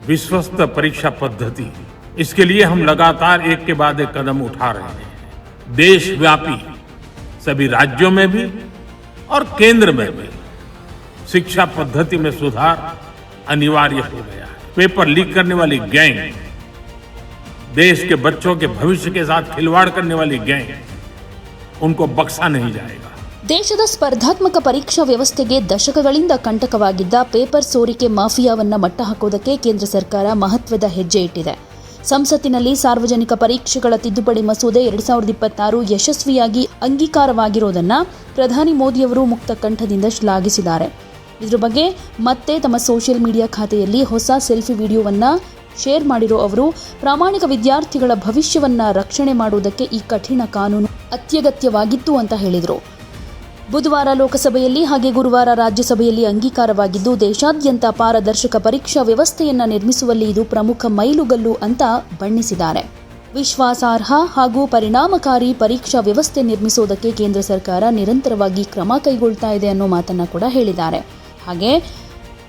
विश्वस्त परीक्षा पद्धति, इसके लिए हम लगातार एक के बाद एक कदम उठा रहे हैं। देशव्यापी सभी राज्यों में भी और केंद्र में भी शिक्षा पद्धति में सुधार अनिवार्य हो गया है। पेपर लीक करने वाली गैंग, देश के बच्चों के भविष्य के साथ खिलवाड़ करने वाली गैंग, उनको बख्शा नहीं जाएगा। ದೇಶದ ಸ್ಪರ್ಧಾತ್ಮಕ ಪರೀಕ್ಷಾ ವ್ಯವಸ್ಥೆಗೆ ದಶಕಗಳಿಂದ ಕಂಟಕವಾಗಿದ್ದ ಪೇಪರ್ ಸೋರಿಕೆ ಮಾಫಿಯಾವನ್ನ ಮಟ್ಟ ಹಾಕೋದಕ್ಕೆ ಕೇಂದ್ರ ಸರ್ಕಾರ ಮಹತ್ವದ ಹೆಜ್ಜೆ ಇಟ್ಟಿದೆ. ಸಂಸತ್ತಿನಲ್ಲಿ ಸಾರ್ವಜನಿಕ ಪರೀಕ್ಷೆಗಳ ತಿದ್ದುಪಡಿ ಮಸೂದೆ 2026 ಯಶಸ್ವಿಯಾಗಿ ಅಂಗೀಕಾರವಾಗಿರೋದನ್ನ ಪ್ರಧಾನಿ ಮೋದಿಯವರು ಮುಕ್ತ ಕಂಠದಿಂದ ಶ್ಲಾಘಿಸಿದ್ದಾರೆ. ಇದರ ಬಗ್ಗೆ ಮತ್ತೆ ತಮ್ಮ ಸೋಷಿಯಲ್ ಮೀಡಿಯಾ ಖಾತೆಯಲ್ಲಿ ಹೊಸ ಸೆಲ್ಫಿ ವಿಡಿಯೋವನ್ನ ಶೇರ್ ಮಾಡಿರೋ ಅವರು, ಪ್ರಾಮಾಣಿಕ ವಿದ್ಯಾರ್ಥಿಗಳ ಭವಿಷ್ಯವನ್ನ ರಕ್ಷಣೆ ಮಾಡುವುದಕ್ಕೆ ಈ ಕಠಿಣ ಕಾನೂನು ಅತ್ಯಗತ್ಯವಾಗಿತ್ತು ಅಂತ ಹೇಳಿದರು. ಬುಧವಾರ ಲೋಕಸಭೆಯಲ್ಲಿ ಹಾಗೆ ಗುರುವಾರ ರಾಜ್ಯಸಭೆಯಲ್ಲಿ ಅಂಗೀಕಾರವಾಗಿದ್ದು, ದೇಶಾದ್ಯಂತ ಪಾರದರ್ಶಕ ಪರೀಕ್ಷಾ ವ್ಯವಸ್ಥೆಯನ್ನ ನಿರ್ಮಿಸುವಲ್ಲಿ ಇದು ಪ್ರಮುಖ ಮೈಲುಗಲ್ಲು ಅಂತ ಬಣ್ಣಿಸಿದ್ದಾರೆ. ವಿಶ್ವಾಸಾರ್ಹ ಹಾಗೂ ಪರಿಣಾಮಕಾರಿ ಪರೀಕ್ಷಾ ವ್ಯವಸ್ಥೆ ನಿರ್ಮಿಸುವುದಕ್ಕೆ ಕೇಂದ್ರ ಸರ್ಕಾರ ನಿರಂತರವಾಗಿ ಕ್ರಮ ಕೈಗೊಳ್ತಾ ಇದೆ ಅನ್ನೋ ಮಾತನ್ನ ಕೂಡ ಹೇಳಿದ್ದಾರೆ. ಹಾಗೆ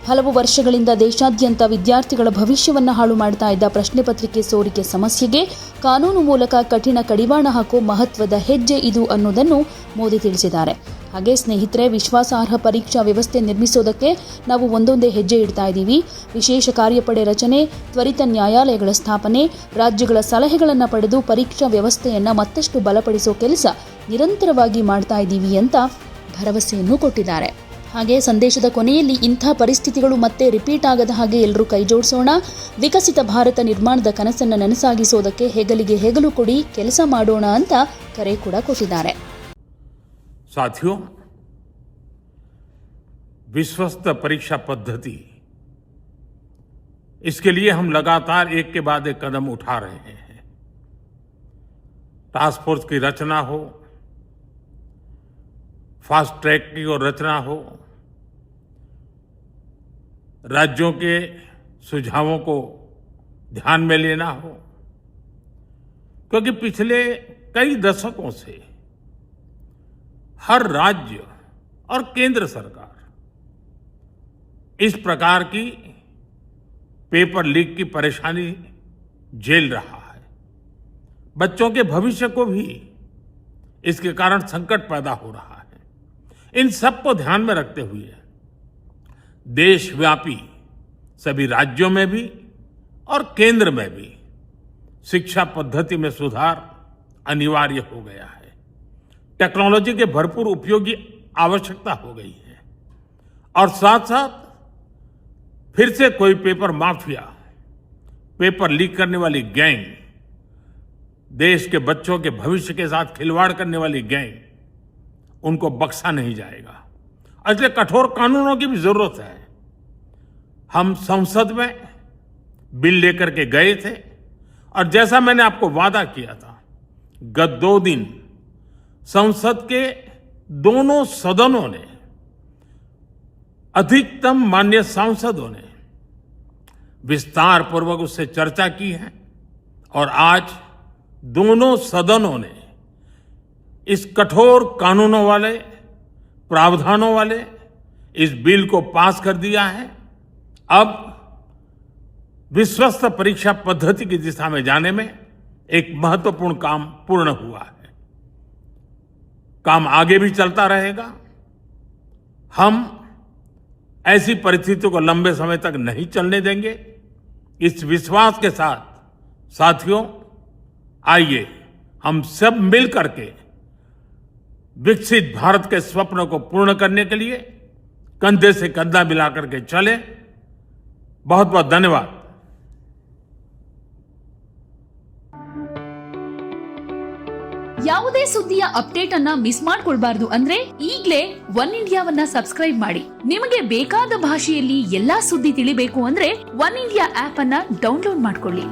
ಹಲವು ವರ್ಷಗಳಿಂದ ದೇಶಾದ್ಯಂತ ವಿದ್ಯಾರ್ಥಿಗಳ ಭವಿಷ್ಯವನ್ನು ಹಾಳು ಮಾಡ್ತಾ ಇದ್ದ ಪ್ರಶ್ನೆ ಪತ್ರಿಕೆ ಸೋರಿಕೆ ಸಮಸ್ಯೆಗೆ ಕಾನೂನು ಮೂಲಕ ಕಠಿಣ ಕಡಿವಾಣ ಹಾಕೋ ಮಹತ್ವದ ಹೆಜ್ಜೆ ಇದು ಅನ್ನೋದನ್ನು ಮೋದಿ ತಿಳಿಸಿದ್ದಾರೆ. ಹಾಗೆ ಸ್ನೇಹಿತರೆ, ವಿಶ್ವಾಸಾರ್ಹ ಪರೀಕ್ಷಾ ವ್ಯವಸ್ಥೆ ನಿರ್ಮಿಸೋದಕ್ಕೆ ನಾವು ಒಂದೊಂದೇ ಹೆಜ್ಜೆ ಇಡ್ತಾ ಇದ್ದೀವಿ. ವಿಶೇಷ ಕಾರ್ಯಪಡೆ ರಚನೆ, ತ್ವರಿತ ನ್ಯಾಯಾಲಯಗಳ ಸ್ಥಾಪನೆ, ರಾಜ್ಯಗಳ ಸಲಹೆಗಳನ್ನು ಪಡೆದು ಪರೀಕ್ಷಾ ವ್ಯವಸ್ಥೆಯನ್ನು ಮತ್ತಷ್ಟು ಬಲಪಡಿಸೋ ಕೆಲಸ ನಿರಂತರವಾಗಿ ಮಾಡ್ತಾ ಇದ್ದೀವಿ ಅಂತ ಭರವಸೆಯನ್ನು ಕೊಟ್ಟಿದ್ದಾರೆ. ಹಾಗೆ ಸಂದೇಶದ ಕೊನೆಯಲ್ಲಿ ಇಂಥ ಪರಿಸ್ಥಿತಿಗಳು ಮತ್ತೆ ರಿಪೀಟ್ ಆಗದ ಹಾಗೆ ಎಲ್ಲರೂ ಕೈ ಜೋಡಿಸೋಣ, ವಿಕಸಿತ ಭಾರತ ನಿರ್ಮಾಣದ ಕನಸನ್ನು ನನಸಾಗಿಸೋದಕ್ಕೆ ಹೆಗಲಿಗೆ ಹೆಗಲು ಕೊಡಿ ಕೆಲಸ ಮಾಡೋಣ ಅಂತ ಕರೆ ಕೂಡ ಕೊಟ್ಟಿದ್ದಾರೆ. साथियों, विश्वस्त परीक्षा पद्धति, इसके लिए हम लगातार एक के बाद एक कदम उठा रहे हैं. टास्क फोर्स की रचना हो, फास्ट ट्रैक की और रचना हो, राज्यों के सुझावों को ध्यान में लेना हो, क्योंकि पिछले कई दशकों से हर राज्य और केंद्र सरकार इस प्रकार की पेपर लीक की परेशानी झेल रहा है. बच्चों के भविष्य को भी इसके कारण संकट पैदा हो रहा है. इन सब को ध्यान में रखते हुए देशव्यापी सभी राज्यों में भी और केंद्र में भी शिक्षा पद्धति में सुधार अनिवार्य हो गया है. टेक्नोलॉजी के भरपूर उपयोग की आवश्यकता हो गई है और साथ साथ फिर से कोई पेपर माफिया, पेपर लीक करने वाली गैंग, देश के बच्चों के भविष्य के साथ खिलवाड़ करने वाली गैंग, उनको बख्शा नहीं जाएगा. इसलिए कठोर कानूनों की भी जरूरत है. हम संसद में बिल लेकर के गए थे और जैसा मैंने आपको वादा किया था, गत 2 दिन संसद के दोनों सदनों ने, अधिकतम माननीय सांसदों ने विस्तार पूर्वक उससे चर्चा की है और आज दोनों सदनों ने इस कठोर कानूनों वाले, प्रावधानों वाले इस बिल को पास कर दिया है. अब विश्वस्त परीक्षा पद्धति की दिशा में जाने में एक महत्वपूर्ण काम पूर्ण हुआ है. काम आगे भी चलता रहेगा. हम ऐसी परिस्थितियों को लंबे समय तक नहीं चलने देंगे. इस विश्वास के साथ साथियों, आइए हम सब मिल करके विकसित भारत के स्वप्न को पूर्ण करने के लिए कंधे से कंधा मिलाकर के चलें. बहुत बहुत धन्यवाद. ಯಾವುದೇ ಸುದ್ದಿಯ ಅಪ್ಡೇಟ್ ಅನ್ನ ಮಿಸ್ ಮಾಡ್ಕೊಳ್ಬಾರ್ದು ಅಂದ್ರೆ ಈಗಲೇ ಒನ್ ಇಂಡಿಯಾವನ್ನ ಸಬ್ಸ್ಕ್ರೈಬ್ ಮಾಡಿ. ನಿಮಗೆ ಬೇಕಾದ ಭಾಷೆಯಲ್ಲಿ ಎಲ್ಲಾ ಸುದ್ದಿ ತಿಳಿಬೇಕು ಅಂದ್ರೆ ಒನ್ ಇಂಡಿಯಾ ಆಪ್ ಅನ್ನ ಡೌನ್ಲೋಡ್ ಮಾಡ್ಕೊಳ್ಳಿ.